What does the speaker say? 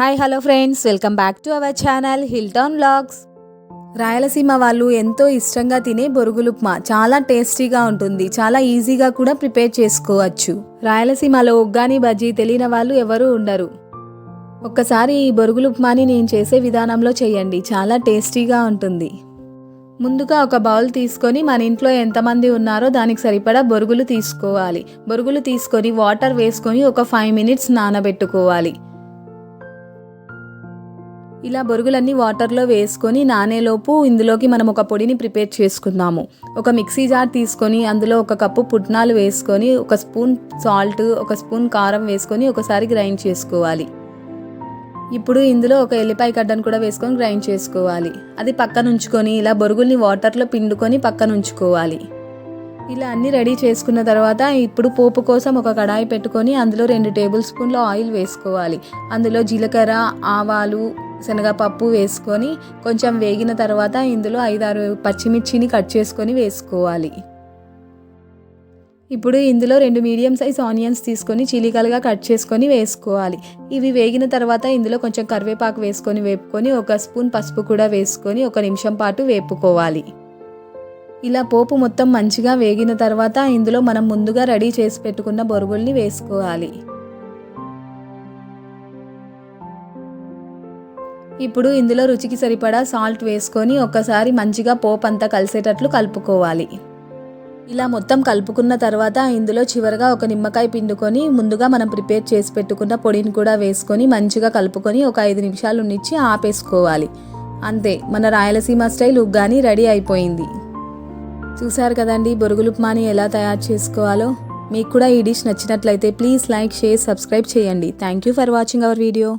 Hi hello friends, welcome back to our channel Hilton vlogs. Rayalaseema వాళ్ళు ఎంతో ఇష్టంగా తినే బొరుగులు ఉప్మా చాలా టేస్టీగా ఉంటుంది. చాలా ఈజీగా కూడా ప్రిపేర్ చేసుకోవచ్చు. రాయలసీమలో ఉగ్గాని బజ్జీ తెలియని వాళ్ళు ఎవరూ ఉండరు. ఒక్కసారి ఈ బొరుగులు ఉప్మాని నేను చేసే విధానంలో చేయండి, చాలా టేస్టీగా ఉంటుంది. ముందుగా ఒక బౌల్ తీసుకొని మన ఇంట్లో ఎంతమంది ఉన్నారో దానికి సరిపడా బొరుగులు తీసుకోవాలి. బొరుగులు తీసుకొని వాటర్ వేసుకొని ఒక 5 minutes నానబెట్టుకోవాలి. ఇలా బొరుగులన్నీ వాటర్లో వేసుకొని నానేలోపు ఇందులోకి మనం ఒక పొడిని ప్రిపేర్ చేసుకుందాము. ఒక మిక్సీ జార్ తీసుకొని అందులో 1 కప్పు పుట్నాలు వేసుకొని 1 స్పూన్ సాల్ట్, 1 స్పూన్ కారం వేసుకొని ఒకసారి గ్రైండ్ చేసుకోవాలి. ఇప్పుడు ఇందులో 1 ఎల్లిపాయ గడ్డను కూడా వేసుకొని గ్రైండ్ చేసుకోవాలి. అది పక్కన ఉంచుకొని ఇలా బొరుగుల్ని వాటర్లో పిండుకొని పక్కన ఉంచుకోవాలి. ఇలా అన్నీ రెడీ చేసుకున్న తర్వాత ఇప్పుడు పోపు కోసం ఒక కడాయి పెట్టుకొని అందులో 2 టేబుల్ స్పూన్ల ఆయిల్ వేసుకోవాలి. అందులో జీలకర్ర, ఆవాలు, శనగపప్పు వేసుకొని కొంచెం వేగిన తర్వాత ఇందులో 5-6 పచ్చిమిర్చిని కట్ చేసుకొని వేసుకోవాలి. ఇప్పుడు ఇందులో 2 మీడియం సైజ్ ఆనియన్స్ తీసుకొని చీలికలుగా కట్ చేసుకొని వేసుకోవాలి. ఇవి వేగిన తర్వాత ఇందులో కొంచెం కరివేపాకు వేసుకొని వేపుకొని 1 స్పూన్ పసుపు కూడా వేసుకొని 1 నిమిషం పాటు వేపుకోవాలి. ఇలా పోపు మొత్తం మంచిగా వేగిన తర్వాత ఇందులో మనం ముందుగా రెడీ చేసి పెట్టుకున్న బొరుగుల్ని వేసుకోవాలి. ఇప్పుడు ఇందులో రుచికి సరిపడా సాల్ట్ వేసుకొని ఒక్కసారి మంచిగా పోపు అంతా కలిసేటట్లు కలుపుకోవాలి. ఇలా మొత్తం కలుపుకున్న తర్వాత ఇందులో చివరగా 1 నిమ్మకాయ పిండుకొని ముందుగా మనం ప్రిపేర్ చేసి పెట్టుకున్న పొడిని కూడా వేసుకొని మంచిగా కలుపుకొని ఒక 5 నిమిషాలు ఉంచి ఆపేసుకోవాలి. అంతే, మన రాయలసీమ స్టైల్ ఉగ్గాని రెడీ అయిపోయింది. చూసారు కదండి బొరుగులు ఉప్మాని ఎలా తయారు చేసుకోవాలో. మీకు కూడా ఈ డిష్ నచ్చినట్లయితే ప్లీజ్ లైక్, షేర్, సబ్స్క్రైబ్ చేయండి. Thank you for watching our video.